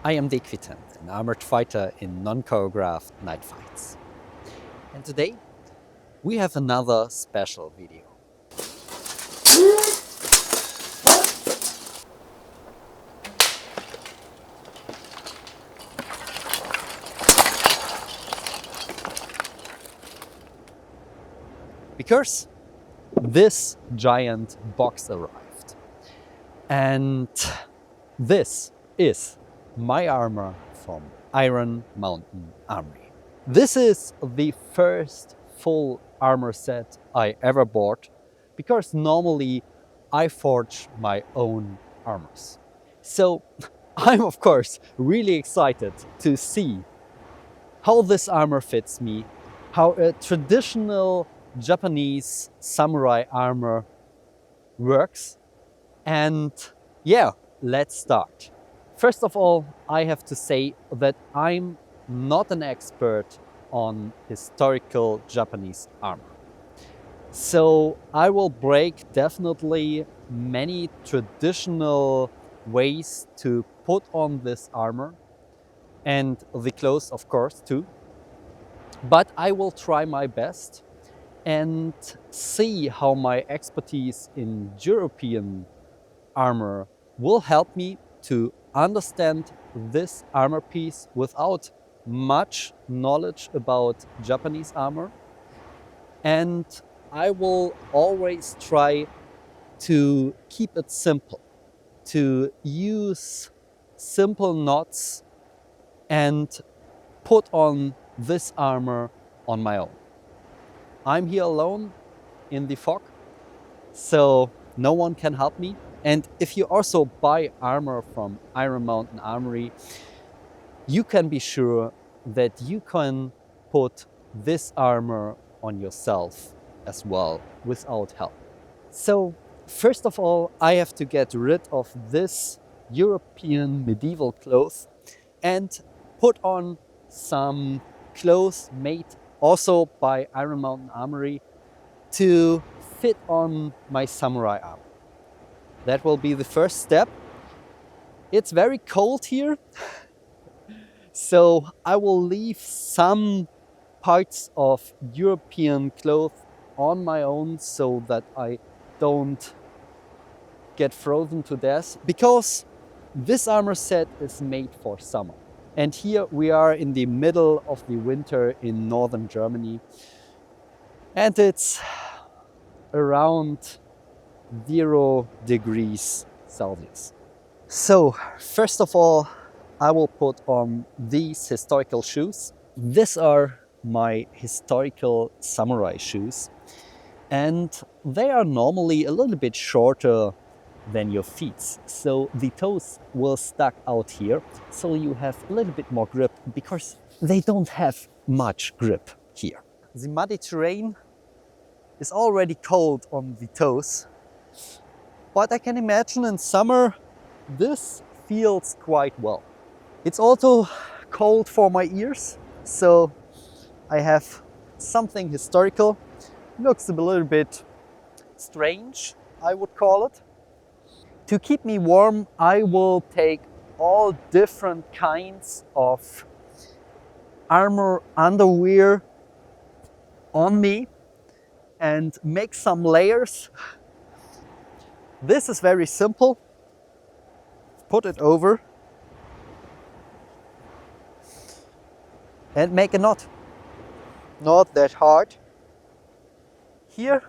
I am Dequitem, an armored fighter in non-choreographed night fights. And today we have another special video. Because this giant box arrived. And this is my armor from Iron Mountain Armory. This is the first full armor set I ever bought because normally I forge my own armors. So I'm of course really excited to see how this armor fits me, how a traditional Japanese samurai armor works, and yeah, let's start. First of all, I have to say that I'm not an expert on historical Japanese armor. So I will break definitely many traditional ways to put on this armor and the clothes, of course, too. But I will try my best and see how my expertise in European armor will help me to understand this armor piece without much knowledge about Japanese armor. And I will always try to keep it simple, to use simple knots and put on this armor on my own. I'm here alone in the fog, so no one can help me. And if you also buy armor from Iron Mountain Armory, you can be sure that you can put this armor on yourself as well without help. So first of all, I have to get rid of this European medieval clothes and put on some clothes made also by Iron Mountain Armory to fit on my samurai armor. That will be the first step. It's very cold here, so I will leave some parts of European clothes on my own so that I don't get frozen to death, because this armor set is made for summer. And here we are in the middle of the winter in northern Germany, and it's around 0 degrees Celsius. So first of all, I will put on these historical shoes. These are my historical samurai shoes, and they are normally a little bit shorter than your feet. So the toes will stuck out here, so you have a little bit more grip, because they don't have much grip here. The muddy terrain is already cold on the toes, but I can imagine in summer this feels quite well. It's also cold for my ears, so I have something historical. Looks a little bit strange, I would call it. To keep me warm, I will take all different kinds of armor underwear on me and make some layers. This is very simple. Put it over and make a knot. Not that hard. Here,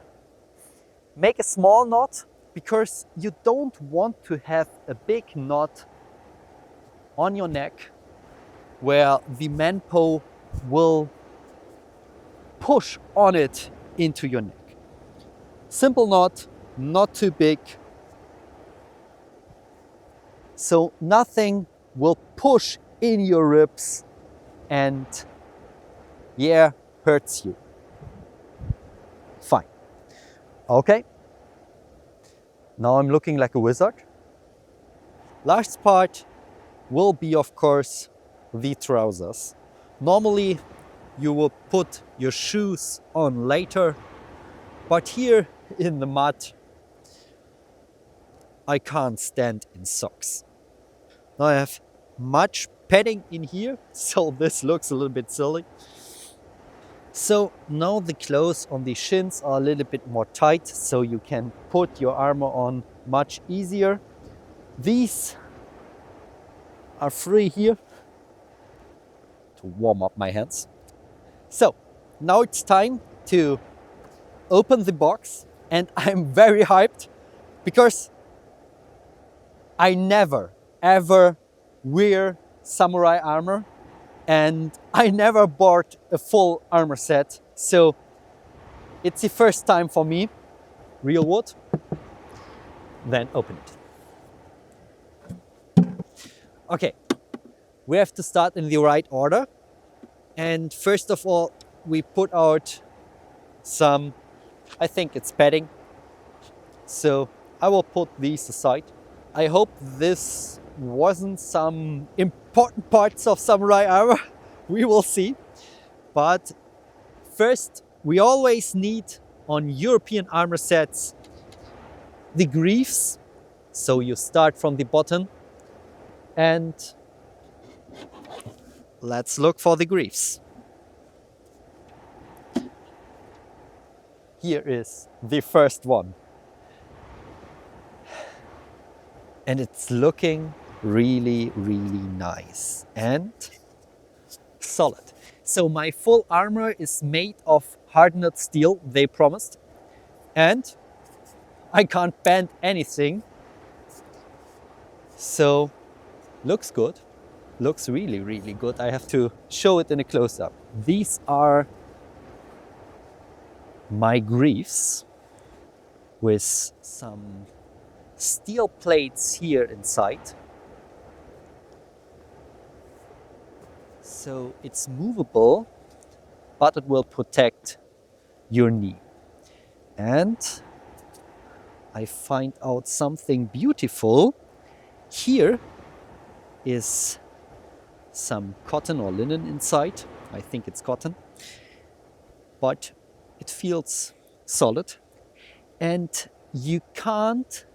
make a small knot, because you don't want to have a big knot on your neck where the manpo will push on it into your neck. Simple knot, not too big, so nothing will push in your ribs and hurts you. Fine. Okay. Now I'm looking like a wizard. Last part will be, of course, the trousers. Normally you will put your shoes on later, but here in the mud I can't stand in socks. Now I have much padding in here, so this looks a little bit silly. So now the clothes on the shins are a little bit more tight, so you can put your armor on much easier. These are free here to warm up my hands. So now it's time to open the box, and I'm very hyped because I never ever wear samurai armor, and I never bought a full armor set, so it's the first time for me. Real wood. Then open it. Okay, we have to start in the right order, and first of all we put out some, I think it's padding, so I will put these aside. I hope this wasn't some important parts of samurai armor. We will see. But first, we always need on European armor sets the greaves. So you start from the bottom, and let's look for the greaves. Here is the first one. And it's looking really, really nice and solid. So my full armor is made of hardened steel, they promised. And I can't bend anything. So looks good. Looks really, really good. I have to show it in a close-up. These are my greaves with some steel plates here inside. So it's movable, but it will protect your knee. And I find out something beautiful. Here is some cotton or linen inside. I think it's cotton, but it feels solid, and you can't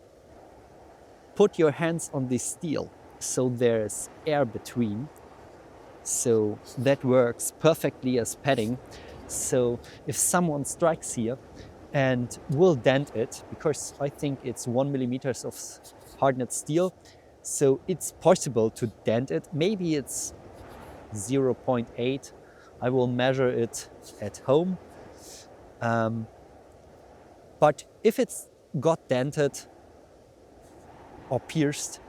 put your hands on the steel, so there's air between, so that works perfectly as padding. So if someone strikes here and will dent it, because I think it's 1 millimeter of hardened steel, so it's possible to dent it. Maybe it's 0.8. I will measure it at home. But if it's got dented or pierced,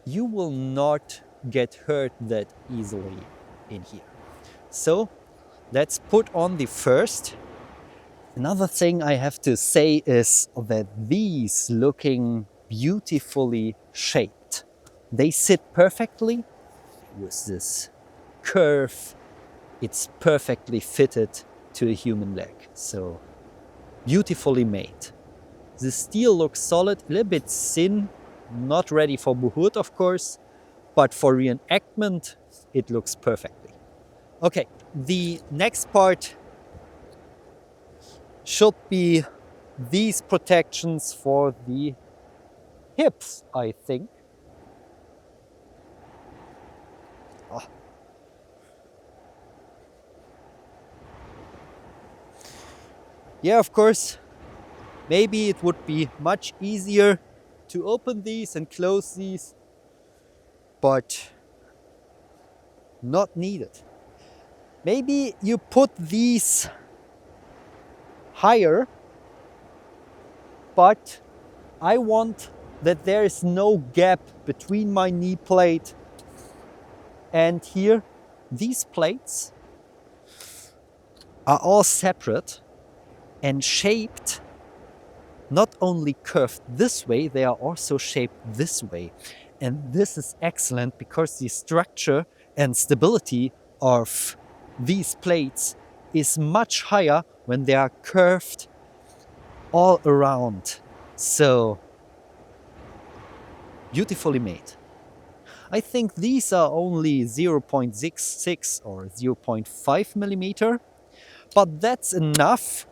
you will not get hurt that easily in here. So let's put on the first. Another thing I have to say is that these looking beautifully shaped. They sit perfectly with this curve. It's perfectly fitted to a human leg. So beautifully made. The steel looks solid, a little bit thin, not ready for buhut of course, but for reenactment it looks perfectly. Okay, the next part should be these protections for the hips, I think. Yeah, of course, maybe it would be much easier to open these and close these, but not needed. Maybe you put these higher, but I want that there is no gap between my knee plate and here. These plates are all separate and shaped, not only curved this way, they are also shaped this way. And this is excellent because the structure and stability of these plates is much higher when they are curved all around. So beautifully made. I think these are only 0.66 or 0.5 millimeter, but that's enough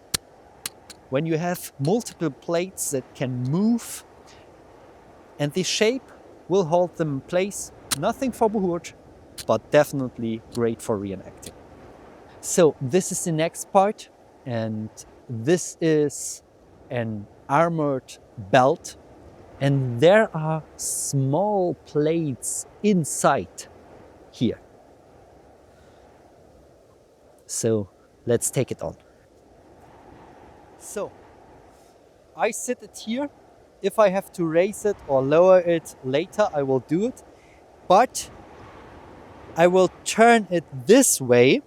when you have multiple plates that can move, and the shape will hold them in place Nothing for Buhurt, but definitely great for reenacting. So this is the next part, and this is an armored belt, and there are small plates inside here. So let's take it on. So I sit it here. If I have to raise it or lower it later, I will do it. But I will turn it this way,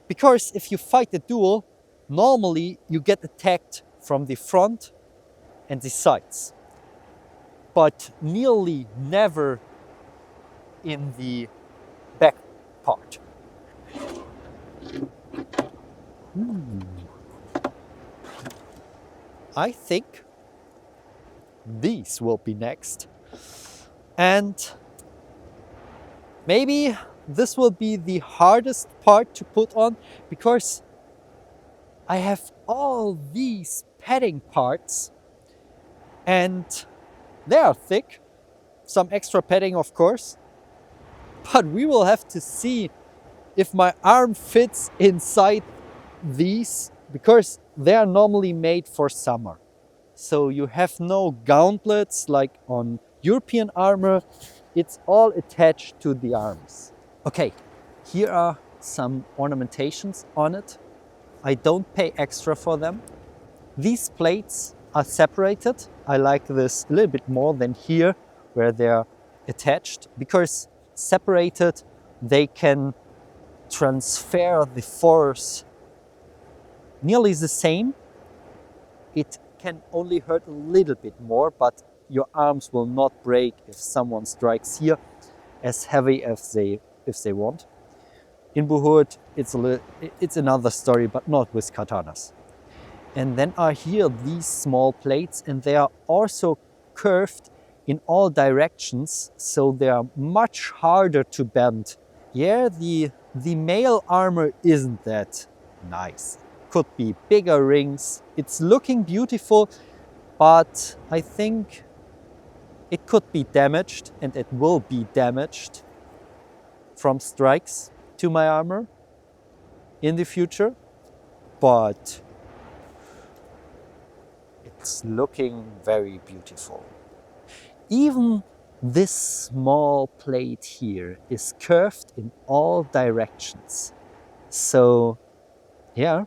because if you fight a duel, normally you get attacked from the front and the sides, but nearly never in the back part. I think these will be next. And maybe this will be the hardest part to put on, because I have all these padding parts and they are thick. Some extra padding, of course. But we will have to see if my arm fits inside these, because they are normally made for summer. So you have no gauntlets like on European armor. It's all attached to the arms. Okay, here are some ornamentations on it. I don't pay extra for them. These plates are separated. I like this a little bit more than here where they're attached, because separated they can transfer the force nearly the same. It can only hurt a little bit more, but your arms will not break if someone strikes here as heavy as if they want. In Buhurt, it's another story, but not with katanas. And then are here these small plates, and they are also curved in all directions, so they are much harder to bend. Yeah, the male armor isn't that nice. Could be bigger rings. It's looking beautiful, but I think it could be damaged, and it will be damaged from strikes to my armor in the future. But it's looking very beautiful. Even this small plate here is curved in all directions. So yeah,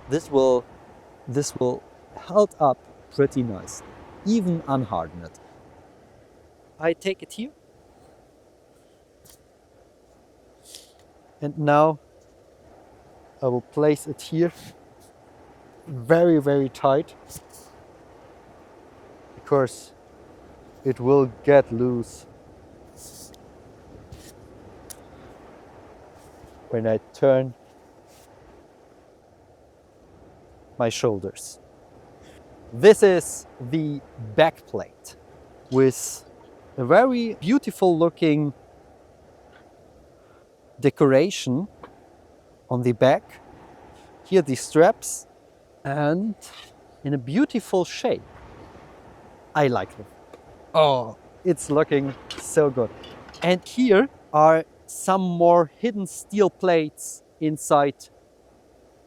this will hold up pretty nice, even unhardened. I take it here. And now I will place it here very, very tight, because it will get loose when I turn my shoulders. This is the back plate with a very beautiful looking decoration on the back. Here the straps, and in a beautiful shape. I like them. Oh, it's looking so good. And here are some more hidden steel plates inside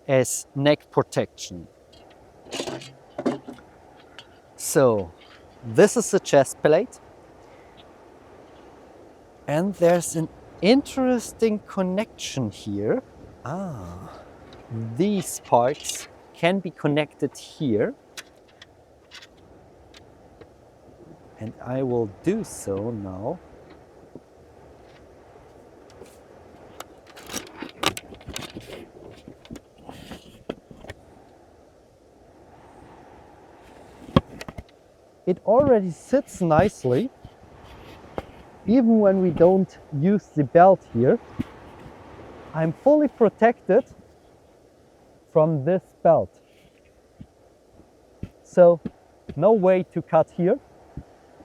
as neck protection. So this is the chest plate, and there's an interesting connection here. These parts can be connected here, and I will do so now. It already sits nicely, even when we don't use the belt here. I'm fully protected from this belt. So no way to cut here.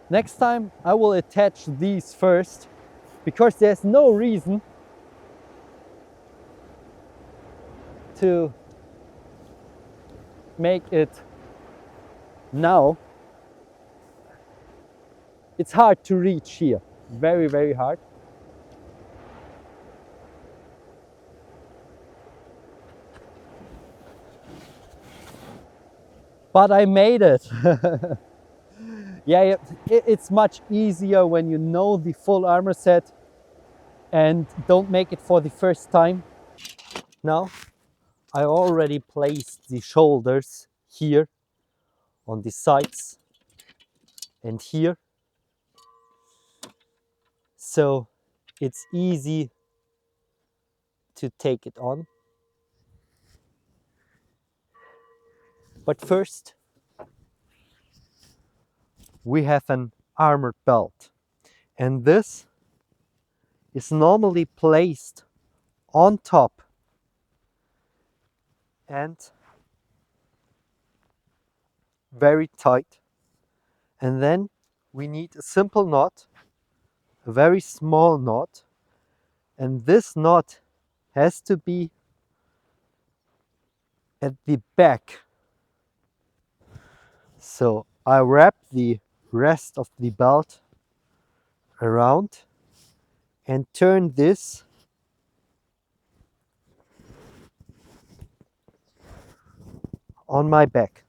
Next time I will attach these first, because there's no reason to make it now. It's hard to reach here. very, very hard. But I made it. Yeah, it's much easier when you know the full armor set and don't make it for the first time. Now, I already placed the shoulders here on the sides and here. So it's easy to take it on. But first, we have an armored belt. And this is normally placed on top and very tight. And then we need a simple knot, a very small knot. And this knot has to be at the back. So I wrap the rest of the belt around and turn this on my back.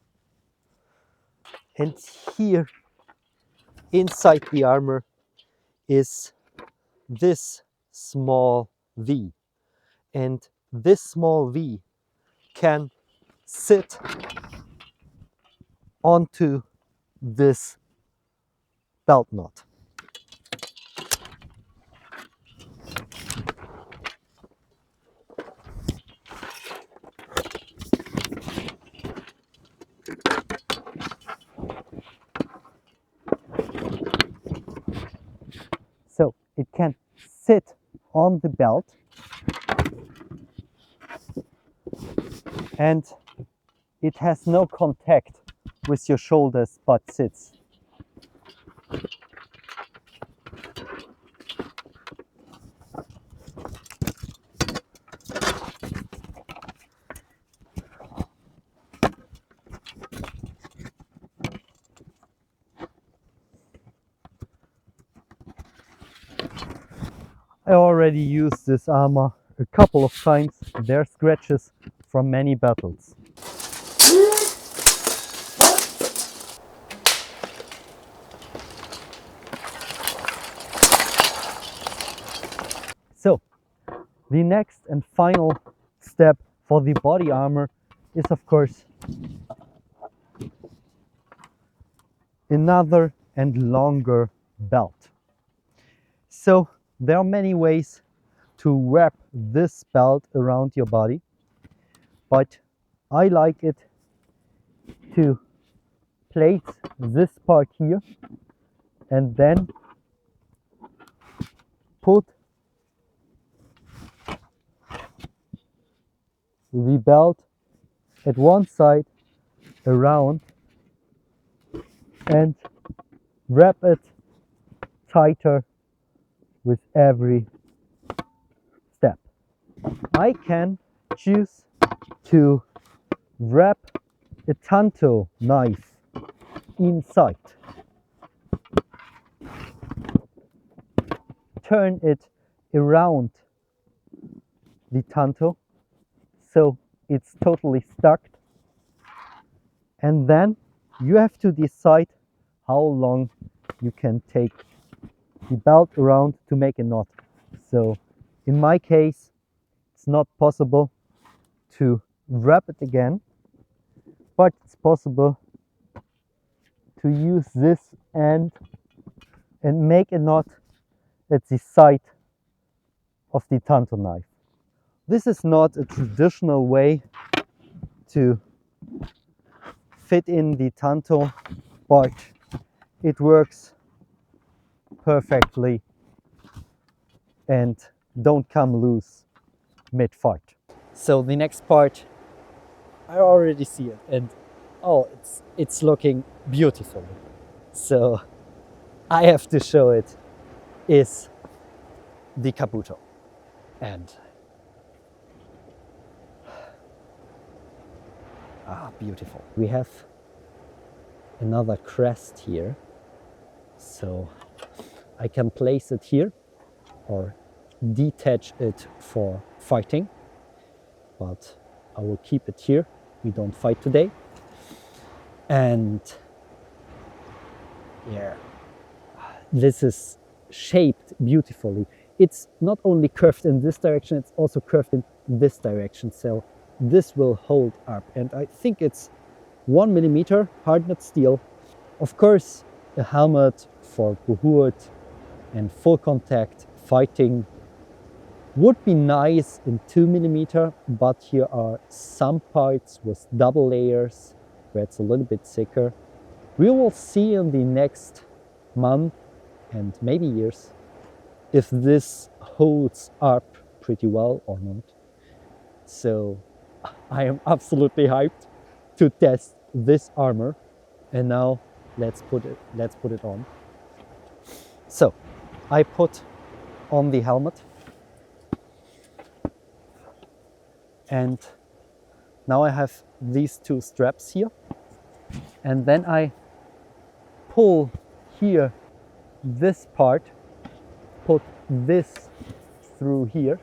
And here inside the armor is this small V. And this small V can sit onto this belt knot. So it can sit on the belt and it has no contact with your shoulders but sits. I already used this armor a couple of times. There are scratches from many battles. So, the next and final step for the body armor is, of course, another and longer belt. So, there are many ways to wrap this belt around your body, but I like it to place this part here and then put the belt at one side around and wrap it tighter with every step. I can choose to wrap a tanto knife inside, turn it around the tanto so it's totally stuck, and then you have to decide how long you can take the belt around to make a knot. So in my case, it's not possible to wrap it again, but it's possible to use this end and make a knot at the side of the tanto knife. This is not a traditional way to fit in the tanto, but it works perfectly and don't come loose mid-fight. So the next part, I already see it, and oh, it's looking beautiful. So I have to show it, is the caputo. And beautiful. We have another crest here. So I can place it here or detach it for fighting, but I will keep it here. We don't fight today. And yeah, this is shaped beautifully. It's not only curved in this direction, it's also curved in this direction. So this will hold up. And I think it's 1 millimeter hardened steel. Of course, a helmet for Buhurt and full contact fighting would be nice in 2 millimeter, but here are some parts with double layers where it's a little bit thicker. We will see in the next month and maybe years if this holds up pretty well or not. So I am absolutely hyped to test this armor. And now let's put it on. So I put on the helmet, and now I have these two straps here, and then I pull here this part, put this through here,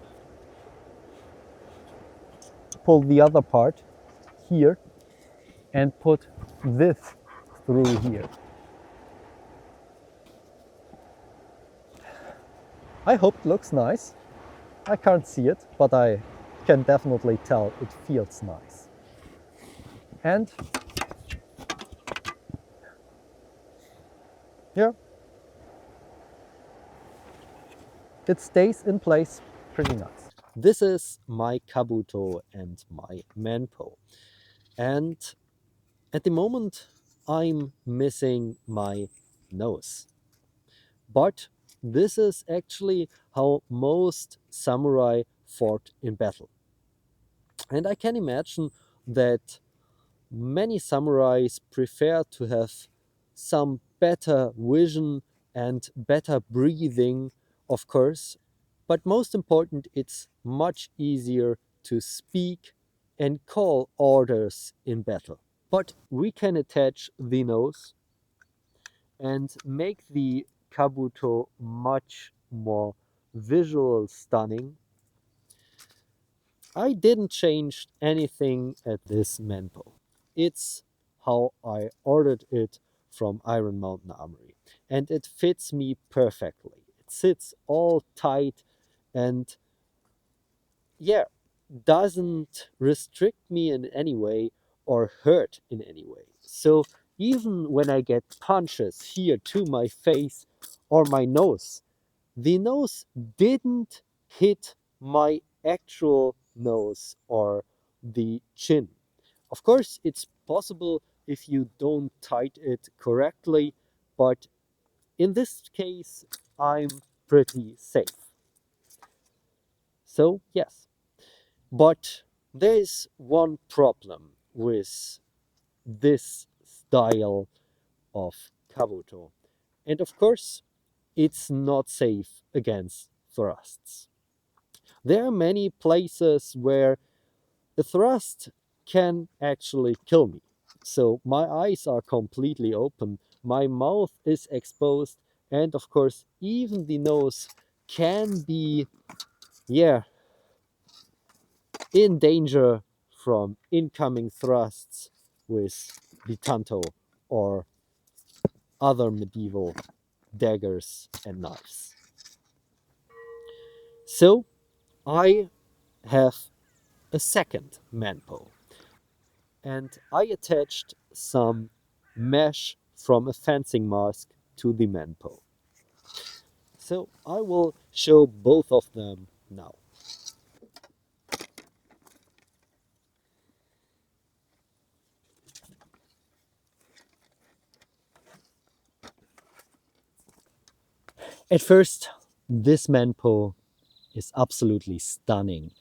pull the other part here, and put this through here. I hope it looks nice. I can't see it, but I can definitely tell it feels nice. And yeah, it stays in place pretty nice. This is my kabuto and my manpo. And at the moment, I'm missing my nose. But this is actually how most samurai fought in battle. And I can imagine that many samurais prefer to have some better vision and better breathing, of course. But most important, it's much easier to speak and call orders in battle. But we can attach the nose and make the kabuto much more visual stunning. I didn't change anything at this manpo. It's how I ordered it from Iron Mountain Armory, and it fits me perfectly. It sits all tight and yeah, doesn't restrict me in any way or hurt in any way. So even when I get punches here to my face or my nose, the nose didn't hit my actual nose or the chin. Of course, it's possible if you don't tight it correctly, but in this case, I'm pretty safe. So, yes. But there is one problem with this style of kabuto. And of course, it's not safe against thrusts. There are many places where a thrust can actually kill me. So my eyes are completely open, my mouth is exposed, and of course, even the nose can be, yeah, in danger from incoming thrusts with the tanto or other medieval daggers and knives. So I have a second manpo, and I attached some mesh from a fencing mask to the manpo. So I will show both of them now. At first, this manpo is absolutely stunning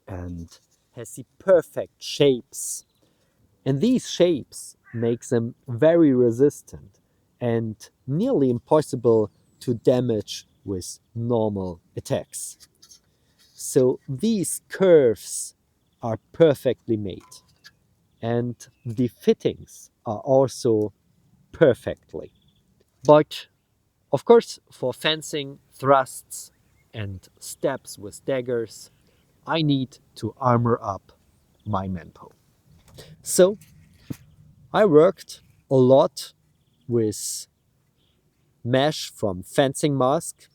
and has the perfect shapes. And these shapes make them very resistant and nearly impossible to damage with normal attacks. So these curves are perfectly made, and the fittings are also perfectly. But Of course, for fencing, thrusts, and stabs with daggers, I need to armor up my manpo. So I worked a lot with mesh from fencing mask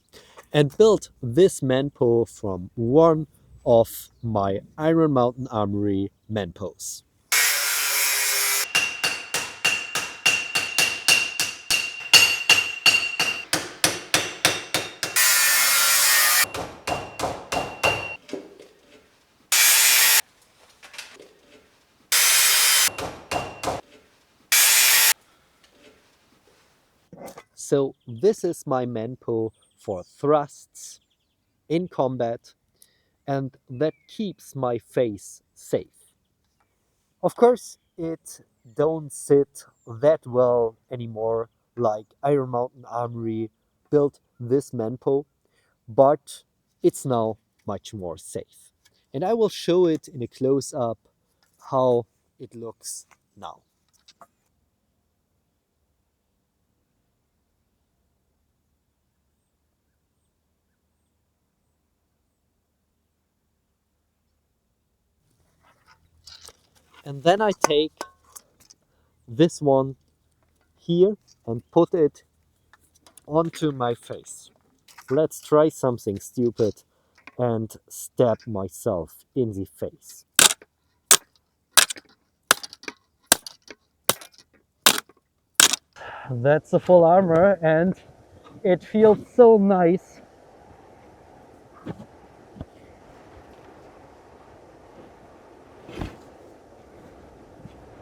and built this manpo from one of my Iron Mountain Armory manpos. So this is my manpo for thrusts in combat, and that keeps my face safe. Of course, it don't sit that well anymore like Iron Mountain Armory built this manpo, but it's now much more safe. And I will show it in a close-up how it looks now. And then I take this one here and put it onto my face. Let's try something stupid and stab myself in the face. That's a full armor and it feels so nice.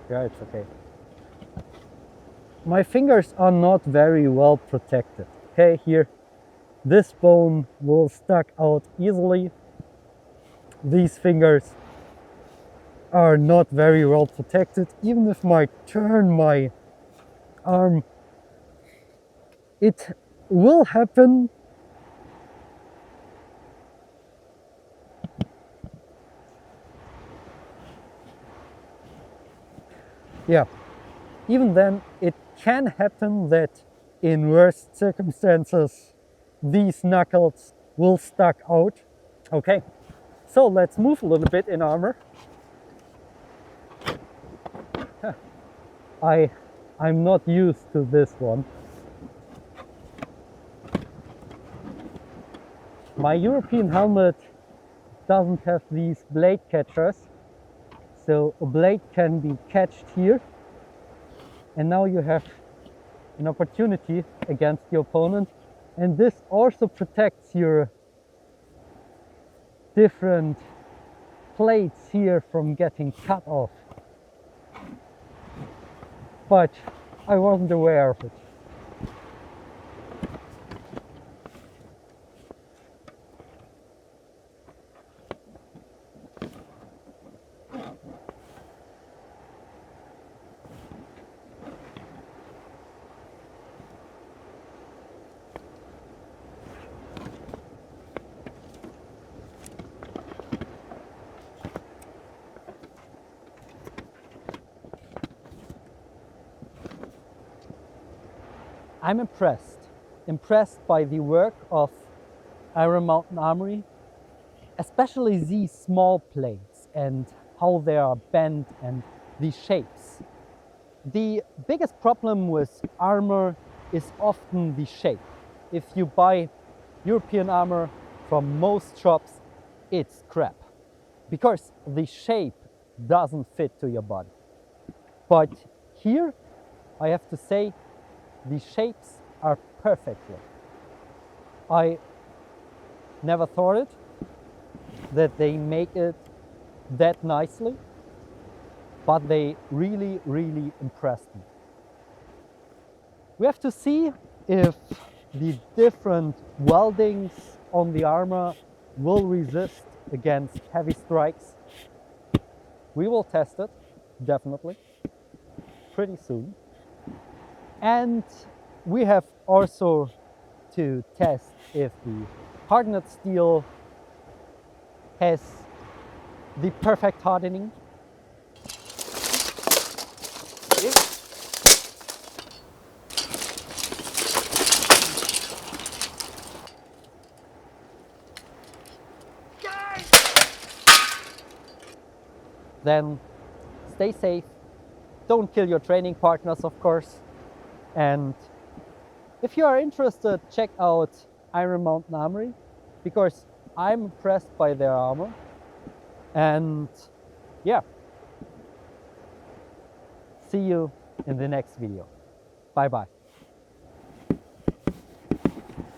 Yeah, it's okay. My fingers are not very well protected. Okay, here, this bone will stuck out easily. These fingers are not very well protected. Even if I turn my arm, it will happen. Yeah, even then it can happen that in worst circumstances these knuckles will stuck out. Okay, so let's move a little bit in armor. I'm not used to this one. My European helmet doesn't have these blade catchers, so a blade can be catched here, and now you have an opportunity against your opponent, and this also protects your different plates here from getting cut off. But I wasn't aware of it. I'm impressed by the work of Iron Mountain Armory, especially these small plates and how they are bent and the shapes. The biggest problem with armor is often the shape. If you buy European armor from most shops, it's crap because the shape doesn't fit to your body. But here, I have to say, the shapes are perfectly. I never thought it, that they make it that nicely, but they really, really impressed me. We have to see if the different weldings on the armor will resist against heavy strikes. We will test it, definitely, pretty soon. And we have also to test if the hardened steel has the perfect hardening. then stay safe. Don't kill your training partners, of course. And if you are interested, check out Iron Mountain Armory, because I'm impressed by their armor. And yeah, see you in the next video. Bye bye.